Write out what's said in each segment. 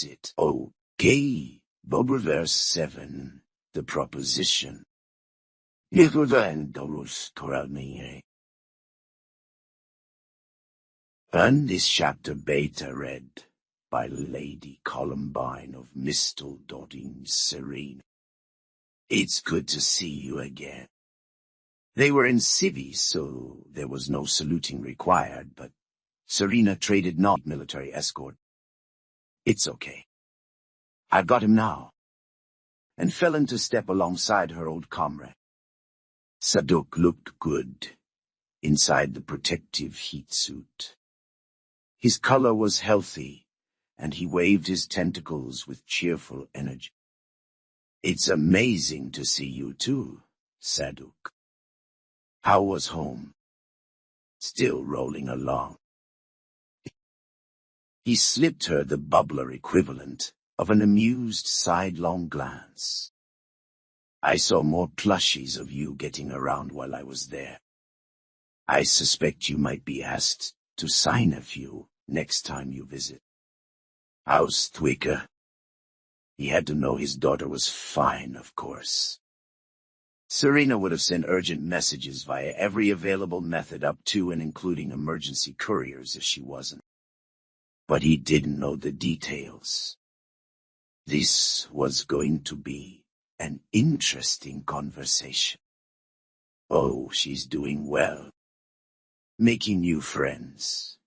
it. Okay, Bubbleverse 7, the proposition. And this chapter beta read by Lady Columbine of Mistle Dotting Serene. It's good to see you again. They were in civvies, so there was no saluting required, but Serena traded non-military escort. It's okay. I've got him now. And fell into step alongside her old comrade. Sadok looked good inside the protective heat suit. His color was healthy, and he waved his tentacles with cheerful energy. It's amazing to see you too, Sadok. How was home? Still rolling along. He slipped her the bubbler equivalent of an amused sidelong glance. I saw more plushies of you getting around while I was there. I suspect you might be asked to sign a few next time you visit. How's Thwicker? He had to know his daughter was fine, of course. Serena would have sent urgent messages via every available method up to and including emergency couriers if she wasn't. But he didn't know the details. This was going to be an interesting conversation. Oh, she's doing well. Making new friends.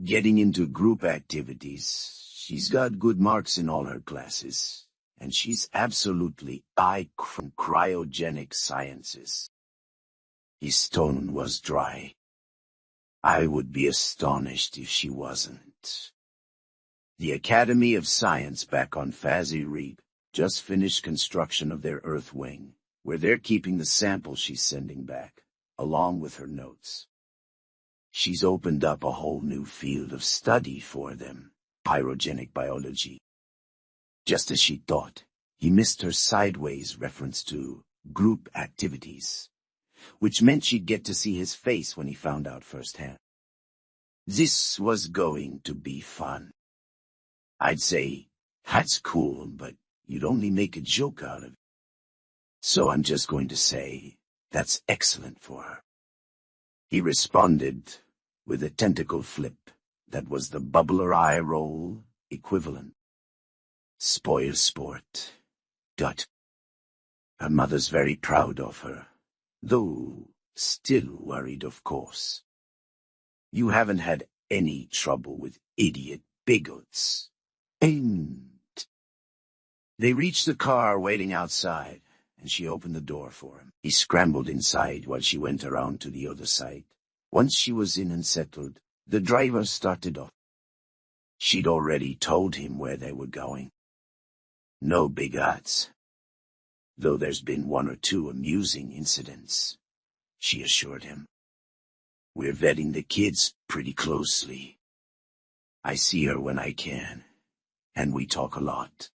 Getting into group activities. She's got good marks in all her classes. And she's absolutely from cryogenic sciences. His tone was dry. I would be astonished if she wasn't. The Academy of Science back on Fazzy Reap just finished construction of their Earth wing, where they're keeping the samples she's sending back, along with her notes. She's opened up a whole new field of study for them, pyrogenic biology. Just as she thought, he missed her sideways reference to group activities, which meant she'd get to see his face when he found out firsthand. This was going to be fun. I'd say, that's cool, but you'd only make a joke out of it. So I'm just going to say, that's excellent for her. He responded with a tentacle flip that was the bubbler eye roll equivalent. Spoil sport. Her mother's very proud of her, though still worried, of course. You haven't had any trouble with idiot bigots. And they reached the car waiting outside, and she opened the door for him. He scrambled inside while she went around to the other side. Once she was in and settled, the driver started off. She'd already told him where they were going. No big odds. Though there's been one or two amusing incidents, she assured him. We're vetting the kids pretty closely. I see her when I can, and we talk a lot.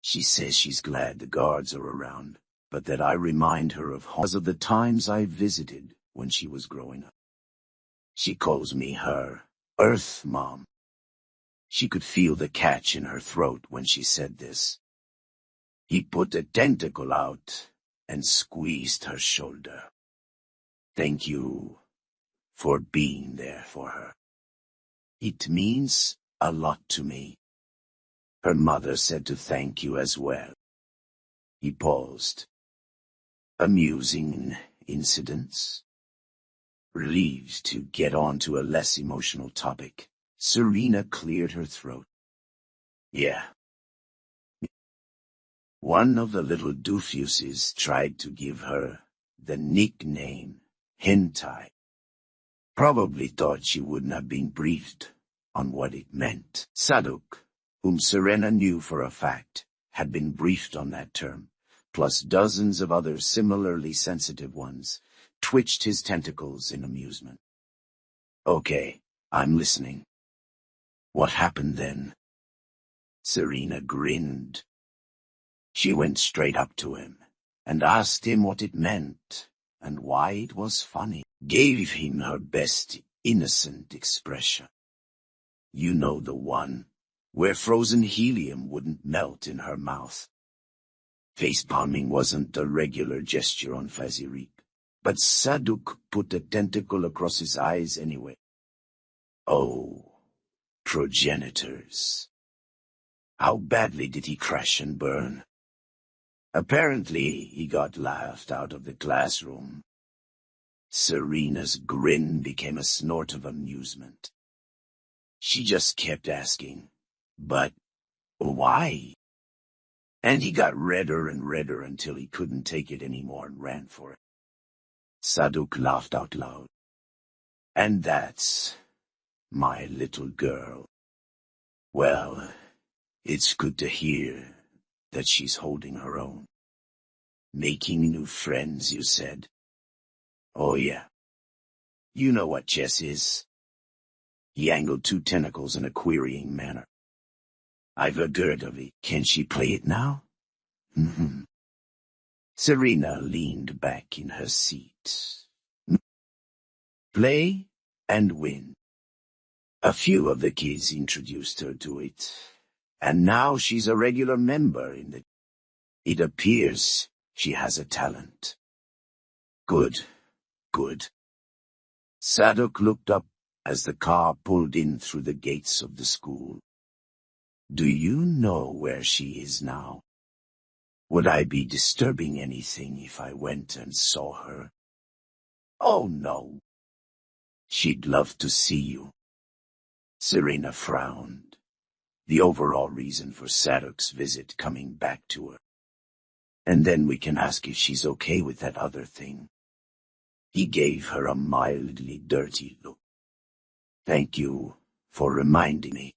She says she's glad the guards are around, but that I remind her of the times I visited when she was growing up. She calls me her Earth Mom. She could feel the catch in her throat when she said this. He put a tentacle out and squeezed her shoulder. Thank you for being there for her. It means a lot to me. Her mother said to thank you as well. He paused. Amusing incidents? Relieved to get on to a less emotional topic, Serena cleared her throat. Yeah. One of the little doofuses tried to give her the nickname Hentai. Probably thought she wouldn't have been briefed on what it meant. Sadok, whom Serena knew for a fact, had been briefed on that term, plus dozens of other similarly sensitive ones, twitched his tentacles in amusement. Okay, I'm listening. What happened then? Serena grinned. She went straight up to him and asked him what it meant and why it was funny. Gave him her best innocent expression. You know the one where frozen helium wouldn't melt in her mouth. Facepalming wasn't a regular gesture on Fazirik, but Saduk put a tentacle across his eyes anyway. Oh, progenitors. How badly did he crash and burn? Apparently, he got laughed out of the classroom. Serena's grin became a snort of amusement. She just kept asking, but why? And he got redder and redder until he couldn't take it anymore and ran for it. Saduk laughed out loud. And that's my little girl. Well, it's good to hear that she's holding her own. Making new friends, you said? Oh yeah. You know what chess is. He angled two tentacles in a querying manner. I've heard of it. Can she play it now? Serena leaned back in her seat. Play and win. A few of the kids introduced her to it, and now she's a regular member in the... It appears she has a talent. Good, good. Sadok looked up as the car pulled in through the gates of the school. Do you know where she is now? Would I be disturbing anything if I went and saw her? Oh, no. She'd love to see you. Serena frowned, the overall reason for Sadok's visit coming back to her. And then we can ask if she's okay with that other thing. He gave her a mildly dirty look. Thank you for reminding me.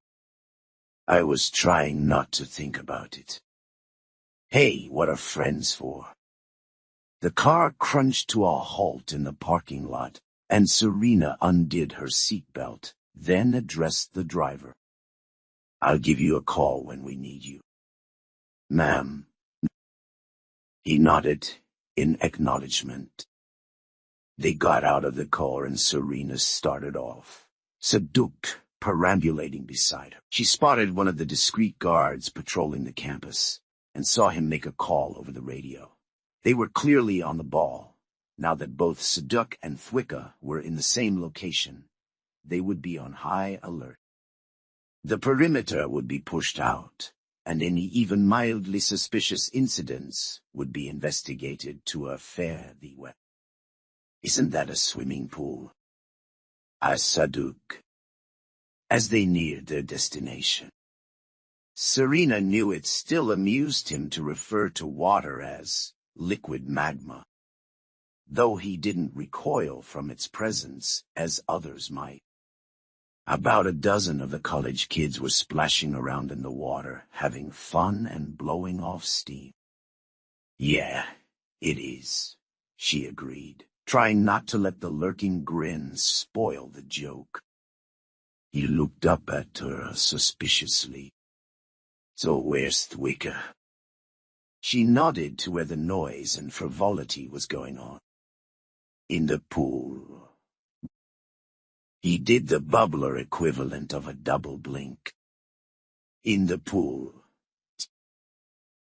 I was trying not to think about it. Hey, what are friends for? The car crunched to a halt in the parking lot, and Serena undid her seatbelt, then addressed the driver. I'll give you a call when we need you. Ma'am. He nodded in acknowledgement. They got out of the car and Serena started off, Saduk perambulating beside her. She spotted one of the discreet guards patrolling the campus and saw him make a call over the radio. They were clearly on the ball. Now that both Saduk and Thwicka were in the same location, they would be on high alert. The perimeter would be pushed out, and any even mildly suspicious incidents would be investigated to a fare thee well. Isn't that a swimming pool? Asked Saduk, as they neared their destination. Serena knew it still amused him to refer to water as liquid magma, though he didn't recoil from its presence as others might. About a dozen of the college kids were splashing around in the water, having fun and blowing off steam. Yeah, it is, she agreed, trying not to let the lurking grin spoil the joke. He looked up at her suspiciously. So where's Thwicka? She nodded to where the noise and frivolity was going on. In the pool. He did the bubbler equivalent of a double blink. In the pool.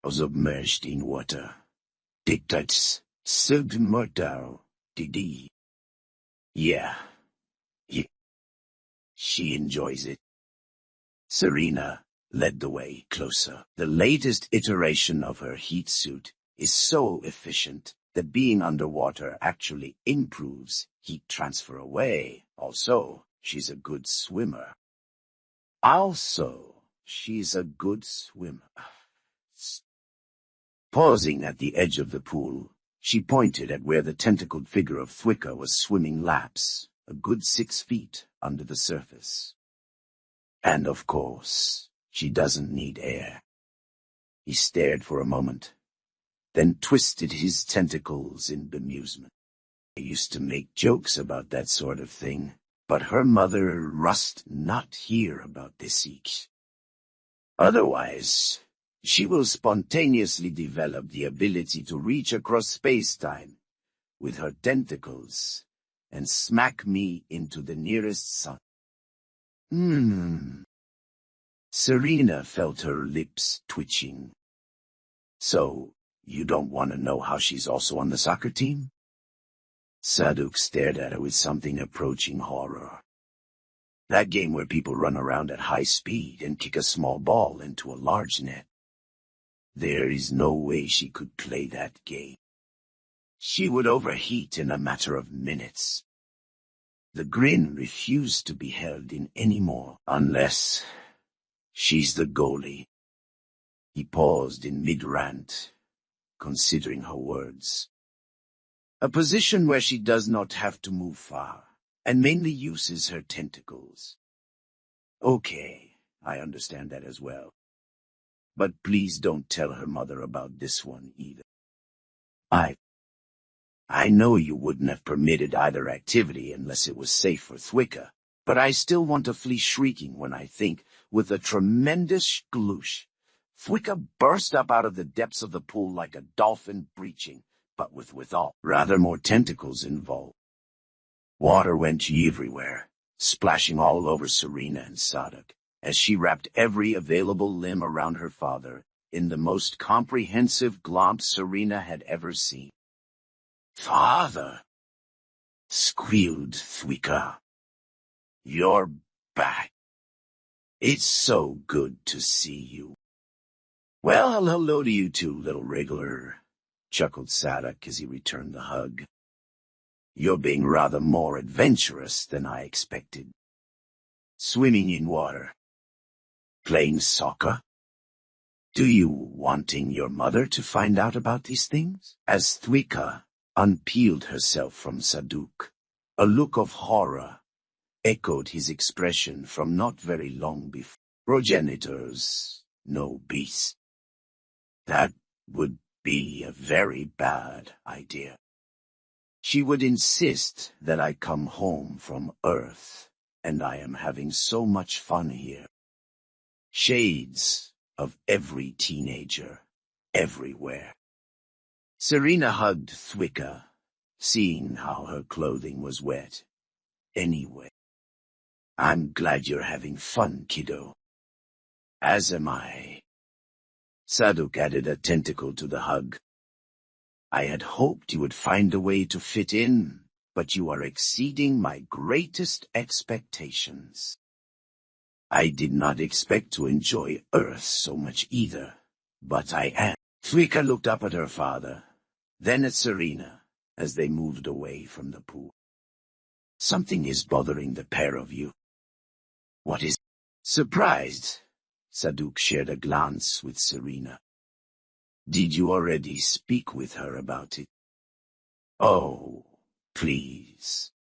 Submerged in water. Dictates submortal. Didi. Yeah. She enjoys it. Serena led the way closer. The latest iteration of her heat suit is so efficient that being underwater actually improves heat transfer away. Also, she's a good swimmer. Pausing at the edge of the pool, she pointed at where the tentacled figure of Thwicka was swimming laps, a good 6 feet under the surface. And of course, she doesn't need air. He stared for a moment, then twisted his tentacles in bemusement. I used to make jokes about that sort of thing, but her mother must not hear about this each. Otherwise, she will spontaneously develop the ability to reach across space-time with her tentacles and smack me into the nearest sun. Serena felt her lips twitching. So, you don't want to know how she's also on the soccer team? Saduk stared at her with something approaching horror. That game where people run around at high speed and kick a small ball into a large net. There is no way she could play that game. She would overheat in a matter of minutes. The grin refused to be held in any more, unless she's the goalie. He paused in mid-rant, considering her words. A position where she does not have to move far, and mainly uses her tentacles. Okay, I understand that as well. But please don't tell her mother about this one either. I know you wouldn't have permitted either activity unless it was safe for Thwicka, but I still want to flee shrieking when I think, with a tremendous sploosh, Thwicka burst up out of the depths of the pool like a dolphin breaching, but with withal rather more tentacles involved. Water went everywhere, splashing all over Serena and Saduk, as she wrapped every available limb around her father in the most comprehensive glomp Serena had ever seen. "Father!" squealed Thwicka. "You're back. It's so good to see you." "Well, hello to you too, little wriggler," chuckled Saduk as he returned the hug. "You're being rather more adventurous than I expected. Swimming in water. Playing soccer. Do you wanting your mother to find out about these things?" As Thwicka unpeeled herself from Saduk, a look of horror echoed his expression from not very long before. "Progenitors, no beast. That would be a very bad idea. She would insist that I come home from Earth, and I am having so much fun here. Shades of every teenager, everywhere." Serena hugged Thwicka, seeing how her clothing was wet. "Anyway, I'm glad you're having fun, kiddo. As am I." Saduk added a tentacle to the hug. "I had hoped you would find a way to fit in, but you are exceeding my greatest expectations. I did not expect to enjoy Earth so much either, but I am." Thwicka looked up at her father, then at Serena, as they moved away from the pool. "Something is bothering the pair of you." "What is?" Surprised, Saduk shared a glance with Serena. "Did you already speak with her about it?" "Oh, please."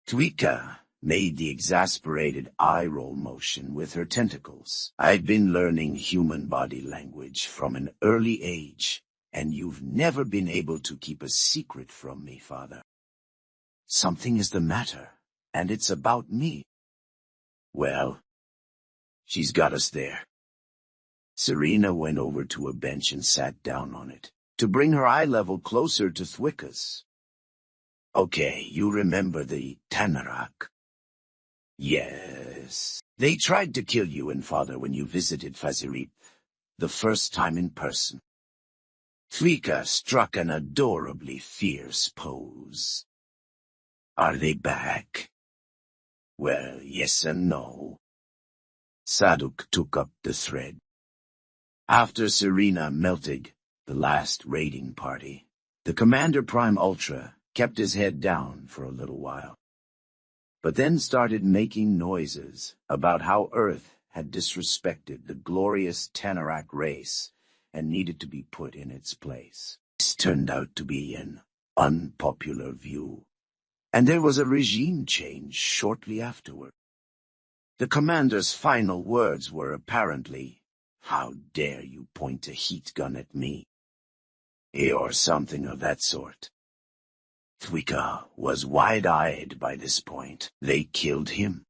Thwicka made the exasperated eye-roll motion with her tentacles. "I've been learning human body language from an early age, and you've never been able to keep a secret from me, father. Something is the matter, and it's about me." "Well, she's got us there." Serena went over to a bench and sat down on it, to bring her eye level closer to Thwicka's. "Okay, you remember the Tanarak?" "Yes. They tried to kill you and father when you visited Fazirit, the first time in person." Thwicka struck an adorably fierce pose. "Are they back?" "Well, yes and no." Saduk took up the thread. "After Serena melted the last raiding party, the Commander Prime Ultra kept his head down for a little while, but then started making noises about how Earth had disrespected the glorious Tanarak race and needed to be put in its place. This turned out to be an unpopular view, and there was a regime change shortly afterward. The commander's final words were apparently, 'How dare you point a heat gun at me?' or something of that sort. Thwicka was wide-eyed by this point. They killed him.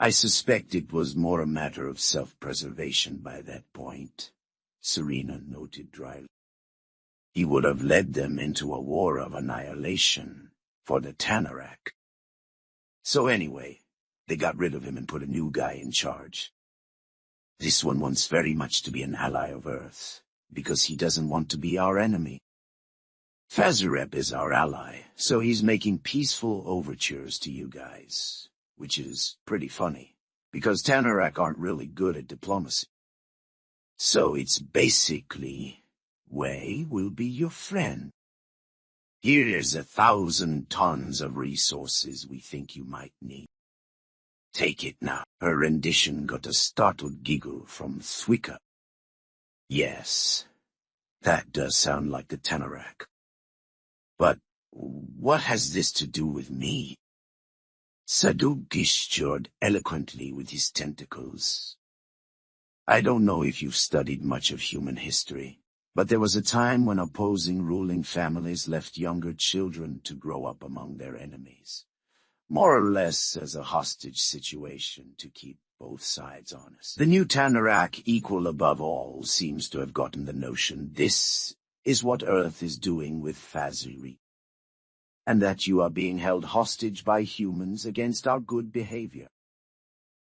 I suspect it was more a matter of self-preservation by that point," Serena noted dryly. "He would have led them into a war of annihilation for the Tanarak. So anyway, they got rid of him and put a new guy in charge. This one wants very much to be an ally of Earth, because he doesn't want to be our enemy. Fazurep is our ally, so he's making peaceful overtures to you guys, which is pretty funny, because Tanarak aren't really good at diplomacy. So it's basically, Wei will be your friend. Here's 1,000 tons of resources we think you might need. Take it now. Her rendition got a startled giggle from Thwika. Yes, that does sound like the Tanarak. But what has this to do with me? Saduk gestured eloquently with his tentacles. I don't know if you've studied much of human history, but there was a time when opposing ruling families left younger children to grow up among their enemies, more or less as a hostage situation to keep both sides honest. The new Tanarak, equal above all, seems to have gotten the notion this is what Earth is doing with Fazuri, and that you are being held hostage by humans against our good behavior.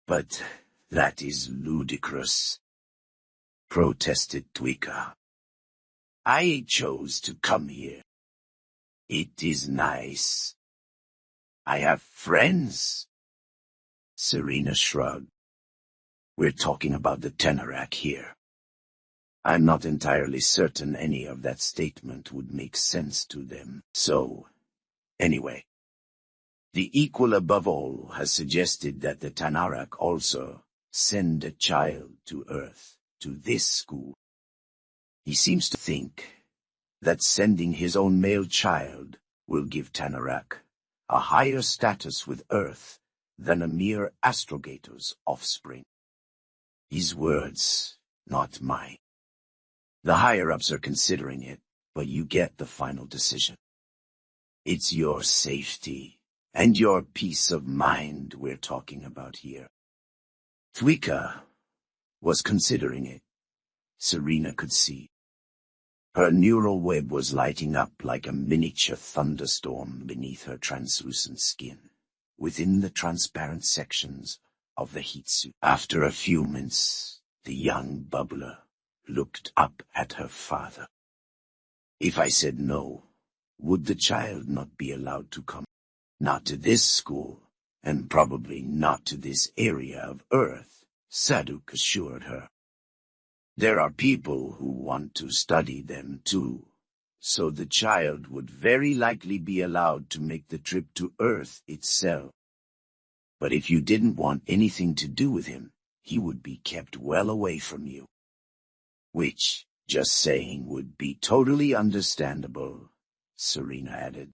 But that is ludicrous, protested Twika. I chose to come here. It is nice. I have friends. Serena shrugged. We're talking about the Tanarak here. I'm not entirely certain any of that statement would make sense to them. So, anyway, the equal above all has suggested that the Tanarak also send a child to Earth, to this school. He seems to think that sending his own male child will give Tanarak a higher status with Earth than a mere astrogator's offspring. His words, not mine. The higher-ups are considering it, but you get the final decision. It's your safety and your peace of mind we're talking about here. Thwika was considering it. Serena could see. Her neural web was lighting up like a miniature thunderstorm beneath her translucent skin, within the transparent sections of the heat suit. After a few minutes, the young bubbler looked up at her father. If I said no, would the child not be allowed to come? Not to this school, and probably not to this area of Earth, Saduk assured her. There are people who want to study them too, so the child would very likely be allowed to make the trip to Earth itself. But if you didn't want anything to do with him, he would be kept well away from you. Which, just saying, would be totally understandable, Serena added.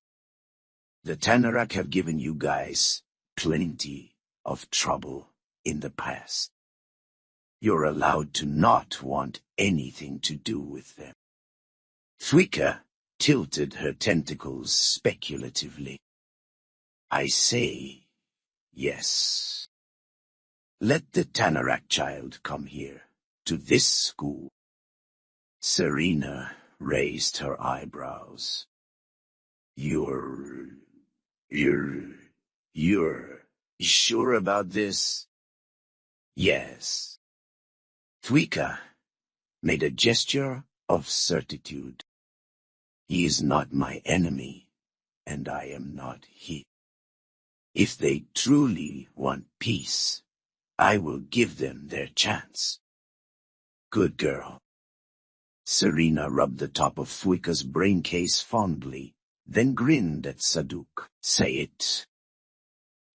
The Tanarak have given you guys plenty of trouble in the past. You're allowed to not want anything to do with them. Thwika tilted her tentacles speculatively. I say yes. Let the Tanarak child come here, to this school. Serena raised her eyebrows. You're sure about this? Yes. Thwika made a gesture of certitude. He is not my enemy, and I am not his. If they truly want peace, I will give them their chance. Good girl. Serena rubbed the top of Thwika's brain case fondly, then grinned at Saduk. Say it.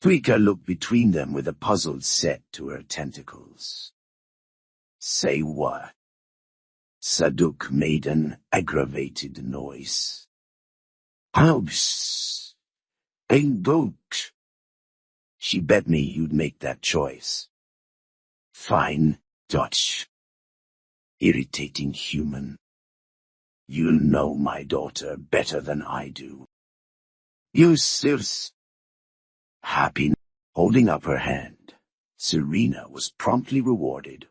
Thwika looked between them with a puzzled set to her tentacles. Say what? Saduk made an aggravated noise. House. Ein Dutch. She bet me you'd make that choice. Fine, Dutch. Irritating human. You know my daughter better than I do. You sirs. Happy. Holding up her hand, Serena was promptly rewarded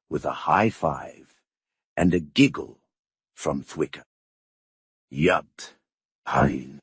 with a high five and a giggle from Thwika. Yup, hein.